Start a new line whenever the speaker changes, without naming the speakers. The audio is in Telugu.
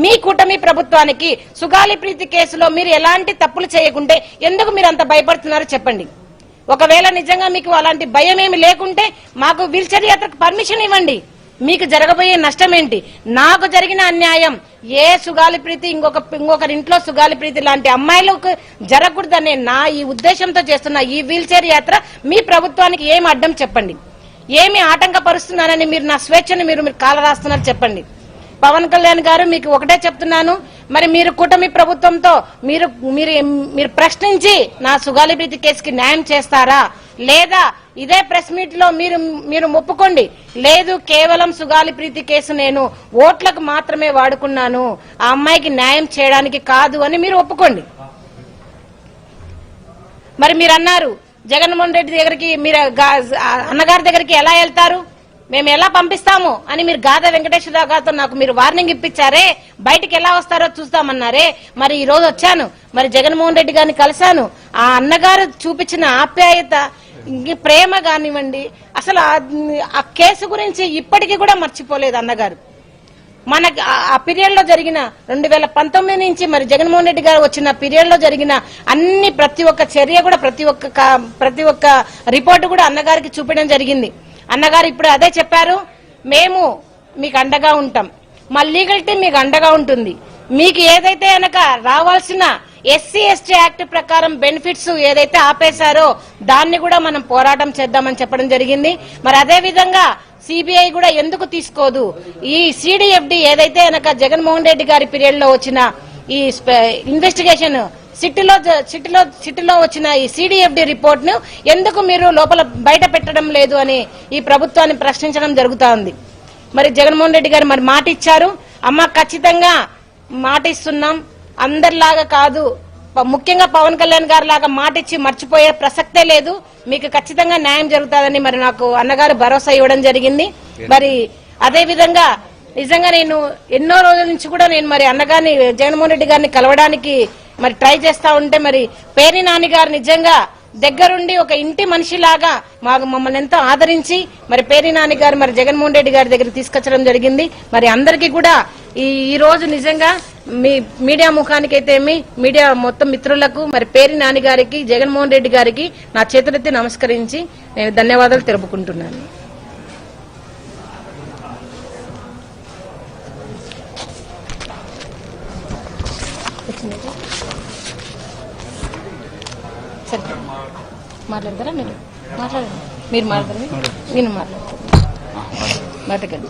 మీ కూటమి ప్రభుత్వానికి సుగాలి ప్రీతి కేసులో మీరు ఎలాంటి తప్పులు చేయకుంటే ఎందుకు మీరు అంత భయపడుతున్నారో చెప్పండి. ఒకవేళ నిజంగా మీకు అలాంటి భయం ఏమి లేకుంటే మాకు వీల్చైర్ యాత్రకు పర్మిషన్ ఇవ్వండి. మీకు జరగబోయే నష్టం ఏంటి? నాకు జరిగిన అన్యాయం ఏ సుగాలి ప్రీతి ఇంకొకరింట్లో సుగాలి ప్రీతి లాంటి అమ్మాయిలకు జరగకూడదనే నా ఈ ఉద్దేశంతో చేస్తున్న ఈ వీల్చైర్ యాత్ర మీ ప్రభుత్వానికి ఏమి అడ్డం చెప్పండి. ఏమి ఆటంకపరుస్తున్నారని మీరు నా స్వేచ్ఛను మీరు కాల రాస్తున్నారు చెప్పండి. పవన్ కళ్యాణ్ గారు మీకు ఒకటే చెప్తున్నాను, మరి మీరు కూటమి ప్రభుత్వంతో మీరు మీరు మీరు ప్రశ్నించి నా సుగాలి ప్రీతి కేసుకి న్యాయం చేస్తారా లేదా ఇదే ప్రెస్ మీట్ లో మీరు ఒప్పుకోండి. లేదు కేవలం సుగాలి ప్రీతి కేసు నేను ఓట్లకు మాత్రమే వాడుకున్నాను, ఆ అమ్మాయికి న్యాయం చేయడానికి కాదు అని మీరు ఒప్పుకోండి. మరి మీరు అన్నారు జగన్మోహన్ రెడ్డి దగ్గరికి మీరు అన్నగారి దగ్గరికి ఎలా వెళ్తారు, మేము ఎలా పంపిస్తాము అని మీరు గాదా వెంకటేశ్వరరావు గారితో నాకు మీరు వార్నింగ్ ఇప్పించారే, బయటికి ఎలా వస్తారో చూస్తామన్నారే. మరి ఈ రోజు వచ్చాను, మరి జగన్మోహన్ రెడ్డి గారిని కలిశాను. ఆ అన్నగారు చూపించిన ఆప్యాయత ప్రేమ కానివ్వండి, అసలు ఆ కేసు గురించి ఇప్పటికీ కూడా మర్చిపోలేదు అన్నగారు. మనకి ఆ పీరియడ్ లో జరిగిన 2019 నుంచి మరి జగన్మోహన్ రెడ్డి గారు వచ్చిన పీరియడ్ లో జరిగిన అన్ని ప్రతి ఒక్క చర్య కూడా ప్రతి ఒక్క రిపోర్టు కూడా అన్నగారికి చూపించడం జరిగింది. అన్నగారు ఇప్పుడు అదే చెప్పారు, మేము మీకు అండగా ఉంటాం, మా లీగల్ టీం మీకు అండగా ఉంటుంది. మీకు ఏదైతే కనుక రావాల్సిన ఎస్సీ ఎస్టీ యాక్ట్ ప్రకారం బెనిఫిట్స్ ఏదైతే ఆపేశారో దాన్ని కూడా మనం పోరాటం చేద్దామని చెప్పడం జరిగింది. మరి అదే విధంగా సిబిఐ కూడా ఎందుకు తీసుకోదు, ఈ సిడిఎఫ్డి ఏదైతే కనుక జగన్మోహన్ రెడ్డి గారి పీరియడ్ లో వచ్చిన ఈ ఇన్వెస్టిగేషన్ సిటీలో వచ్చిన ఈ సిడిఎఫ్డి రిపోర్ట్ ను ఎందుకు మీరు లోపల బయట పెట్టడం లేదు అని ఈ ప్రభుత్వాన్ని ప్రశ్నించడం జరుగుతా ఉంది. మరి జగన్మోహన్ రెడ్డి గారు మరి మాట ఇచ్చారు, అమ్మ ఖచ్చితంగా మాట ఇస్తున్నాం, అందరిలాగా కాదు, ముఖ్యంగా పవన్ కళ్యాణ్ గారి లాగా మాట ఇచ్చి మర్చిపోయే ప్రసక్తే లేదు, మీకు ఖచ్చితంగా న్యాయం జరుగుతుందని మరి నాకు అన్నగారు భరోసా ఇవ్వడం జరిగింది. మరి అదే విధంగా నిజంగా నేను ఎన్నో రోజుల నుంచి కూడా నేను మరి అన్నగారిని జగన్మోహన్ రెడ్డి గారిని కలవడానికి మరి ట్రై చేస్తా ఉంటే మరి పేర్ని నాని గారు నిజంగా దగ్గరుండి ఒక ఇంటి మనిషిలాగా మమ్మల్ని ఎంతో ఆదరించి మరి పేర్ని నాని గారు మరి జగన్మోహన్ రెడ్డి గారి దగ్గర తీసుకొచ్చడం జరిగింది. మరి అందరికీ కూడా ఈ రోజు నిజంగా మీ మీడియా ముఖానికైతే మీడియా మొత్తం మిత్రులకు మరి పేర్ని నాని గారికి జగన్మోహన్ రెడ్డి గారికి నా చేతులెత్తి నమస్కరించి నేను ధన్యవాదాలు తెలుపుకుంటున్నాను. మాట్లాడతారా మీరు? మాట్లాడండి, మీరు మాట్లాడండి, నేను మాట్లాడతాను. మాట్లాడకండి.